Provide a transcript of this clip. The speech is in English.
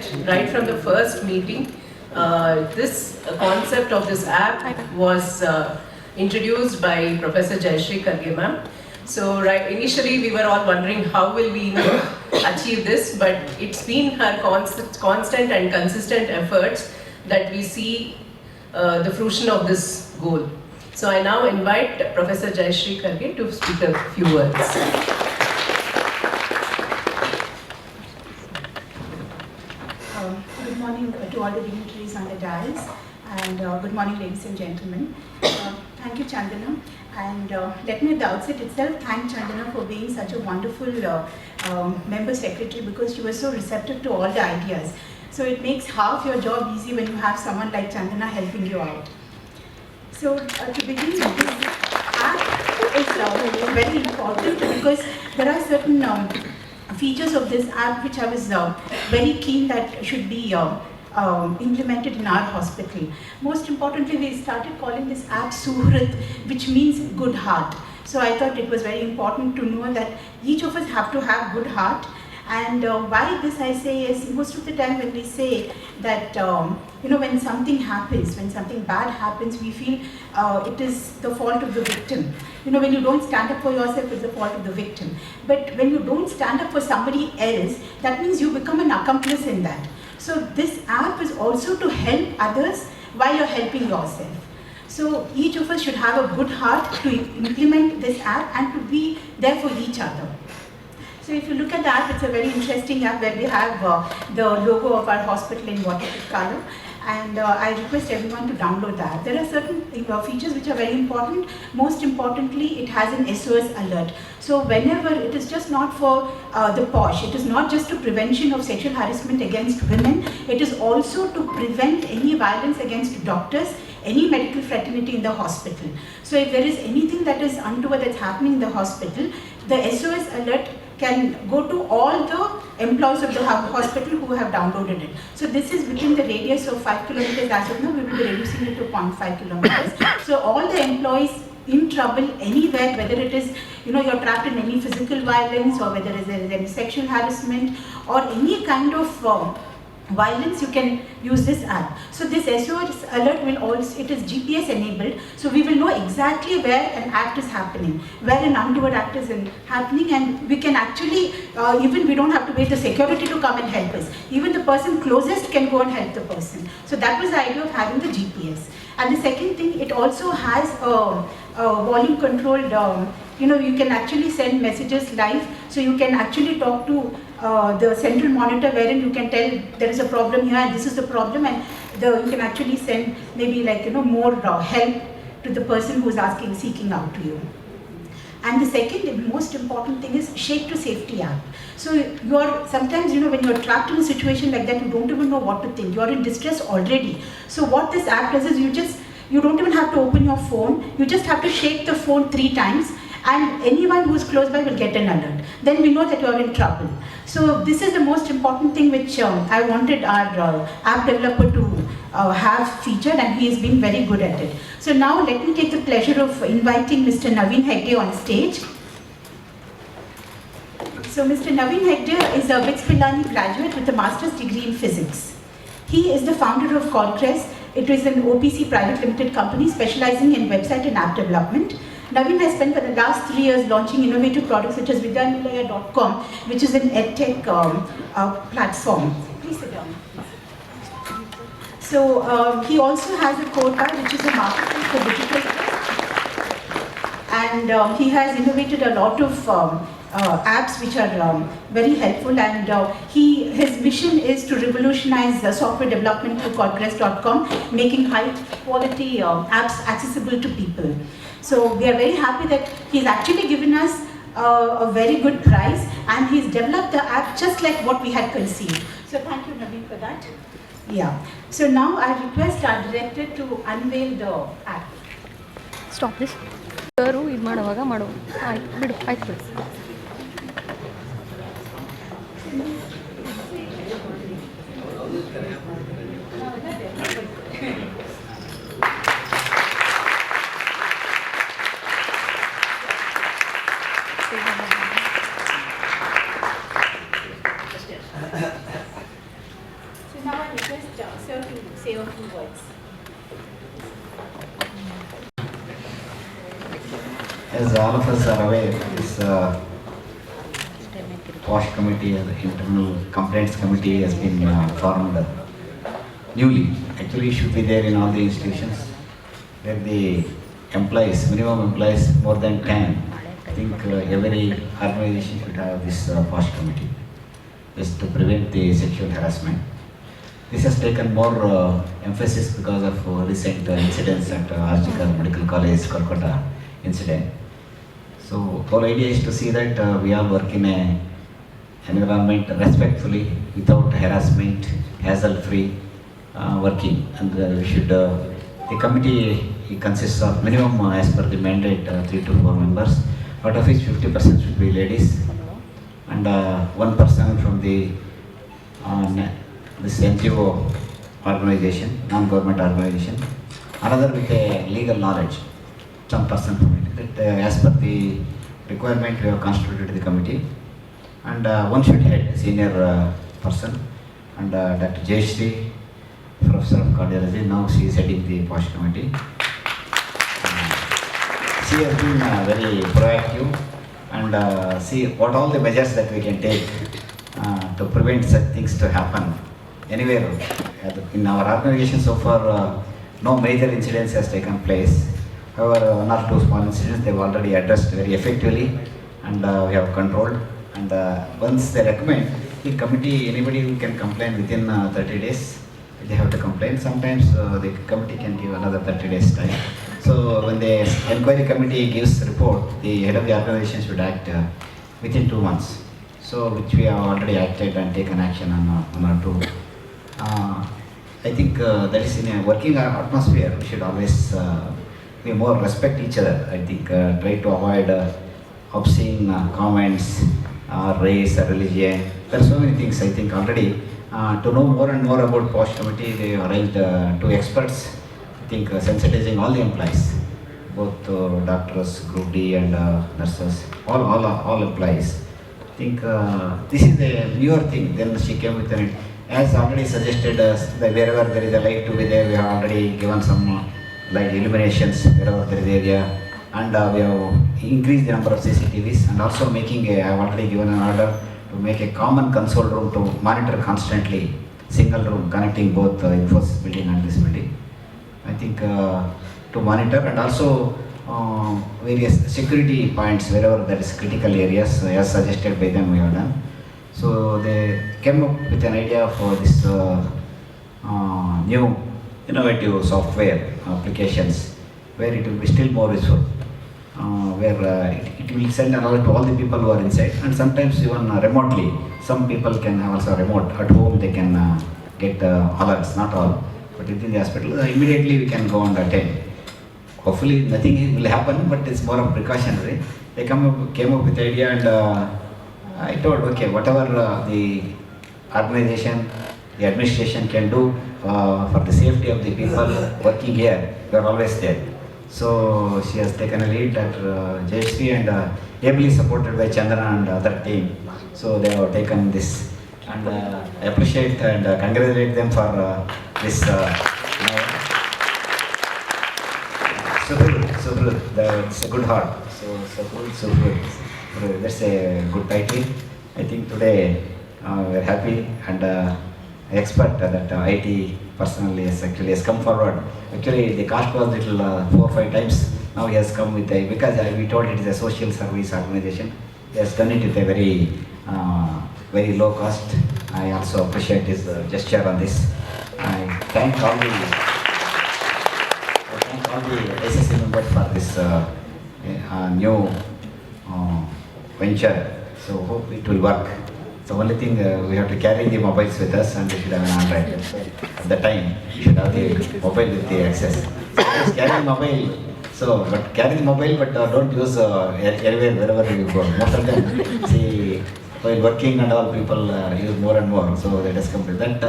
that right from the first meeting, this concept of this app was introduced by Professor Jayadeva ma'am. So initially we were all wondering how will we achieve this, but it's been her constant and consistent efforts that we see the fruition of this goal. So I now invite Professor Jayadeva to speak a few words. Good morning to all the dignitaries on the dais, and good morning, ladies and gentlemen. Thank you, Chandana. And let me at the outset itself thank Chandana for being such a wonderful member secretary, because she was so receptive to all the ideas. So it makes half your job easy when you have someone like Chandana helping you out. So to begin with, this app is very important because there are certain features of this app which I was very keen that should be implemented in our hospital. Most importantly, we started calling this app Suhrd, which means good heart. So I thought it was very important to know that each of us have to have good heart. And why this I say is, most of the time when we say that, when something happens, when something bad happens, we feel it is the fault of the victim. When you don't stand up for yourself, it's the fault of the victim. But when you don't stand up for somebody else, that means you become an accomplice in that. So this app is also to help others while you're helping yourself. So each of us should have a good heart to implement this app and to be there for each other. So if you look at the app, it's a very interesting app where we have the logo of our hospital in waterproof color. And I request everyone to download that. There are certain features which are very important. Most importantly, it has an SOS alert. So whenever, it is just not for the posh, it is not just to prevention of sexual harassment against women, it is also to prevent any violence against doctors, any medical fraternity in the hospital. So if there is anything that is untoward that's happening in the hospital, the SOS alert can go to all the employees of the hospital who have downloaded it. So this is within the radius of 5 kilometers. As of now, we will be reducing it to 0.5 kilometers. So all the employees in trouble anywhere, whether it is, you're trapped in any physical violence, or whether there is any sexual harassment or any kind of violence, you can use this app. So this SOS alert will also, it is GPS enabled, so we will know exactly where an act is happening, where an untoward act is happening, and we can actually, even we don't have to wait the security to come and help us. Even the person closest can go and help the person. So that was the idea of having the GPS. And the second thing, it also has a volume controlled, you can actually send messages live, so you can actually talk to the central monitor, wherein you can tell there is a problem here and this is the problem, and you can actually send maybe more help to the person who is seeking out to you. And the second and most important thing is Shake to Safety app. So sometimes when you're trapped in a situation like that, you don't even know what to think. You're in distress already. So what this app does is you don't even have to open your phone. You just have to shake the phone 3 times, and anyone who's close by will get an alert. Then we know that you're in trouble. So this is the most important thing which I wanted our app developer to have featured, and he has been very good at it. So now let me take the pleasure of inviting Mr. Naveen Hegde on stage. So Mr. Naveen Hegde is a BITS Pilani graduate with a master's degree in physics. He is the founder of Callcrest. It is an OPC private limited company specializing in website and app development. Naveen has spent for the last 3 years launching innovative products such as vidyanilaya.com, which is an edtech platform. Please sit down. So he also has a core card, which is a marketplace for digital skills. And he has innovated a lot of apps which are very helpful, and his mission is to revolutionize software development through callcrest.com, making high quality apps accessible to people. So we are very happy that he's actually given us a very good price, and he's developed the app just like what we had conceived. So thank you, Naveen, for that. Yeah. So now I request our director to unveil the app. Stop this. Sir, ಇದು ಮಾಡುವಾಗ ಮಾಡು. ಆಯ್ತು ಬಿಡು. request sir to say a few words. As all of us are aware, this POSH committee, the internal complaints committee, has been formed newly. Actually, it should be there in all the institutions where the employees, minimum employees more than 10. I think every organization should have this POSH committee, just to prevent the sexual harassment. This has taken more emphasis because of recent incidents at RGK Medical College, Kolkata incident. So whole idea is to see that we all work in a environment respectfully, without harassment, hassle-free working, and we should. The committee consists of minimum, as per the mandate, 3 to 4 members, out of which 50% should be ladies, and 1% from the this NGO organization, non-government organization, another with a legal knowledge, some person from it. As per the requirement, we have constituted the committee, and one should head, senior person, and Dr. Jayadeva, Professor of Cardiology, now she is heading the POSH committee. She has been very proactive, and see what all the measures that we can take to prevent such things to happen anywhere. In our organization so far, no major incidents has taken place. However, 1 or 2 small incidents they have already addressed very effectively, and we have controlled. And once they recommend, the committee, anybody who can complain within 30 days, they have to complain. Sometimes the committee can give another 30 days time. So when the inquiry committee gives report, the head of the organization should act within 2 months. So which we have already acted and taken action on 1 or 2. I think that is in a working atmosphere. We should always we more respect each other. I think try to avoid obscene comments, race, religion. There are so many things. I think already to know more and more about POSH committee, they arranged 2 experts. I think sensitizing all the employees, both doctors, Group D, and nurses, all employees. I think this is a newer thing. Then she came with it. As already suggested, that wherever there is a light to be there, we have already given some light illuminations wherever there is area, and we have increased the number of CCTVs, and also making I have already given an order to make a common console room to monitor constantly, single room connecting both Infosys building and this building. I think to monitor, and also various security points wherever there is critical areas, as suggested by them, we have done. So they came up with an idea for this new innovative software applications, where it will be still more useful, where it will send an alert to all the people who are inside, and sometimes even remotely. Some people can have also remote at home, they can get alerts, not all, but within the hospital, immediately we can go and attend. Hopefully nothing will happen, but it's more of precautionary. They came up with the idea, and I told, okay, whatever the organization, the administration can do for the safety of the people working here, we are always there. So she has taken a lead, Dr. Jayadeva, and ably supported by Chandana and other team. So they have taken this, and I appreciate and congratulate them for this. Suhrd, it's a good heart. So Suhrd, that's a good title. I think today we are happy, and I expect that IT personnel has come forward. Actually, the cost was little 4 or 5 times. Now he has come with a, because we told it is a social service organization. He has done it with a very low cost. I also appreciate his gesture on this. I thank all the SSC members for this new venture. So hope it will work. The only thing we have to carry the mobiles with us, and we should have an Android. At the time, we should have the mobile with the access. So just carry the mobile. So, but carry the mobile, but don't use everywhere, wherever you go. Most of them, see, while working and all, people use more and more. So let us come to that.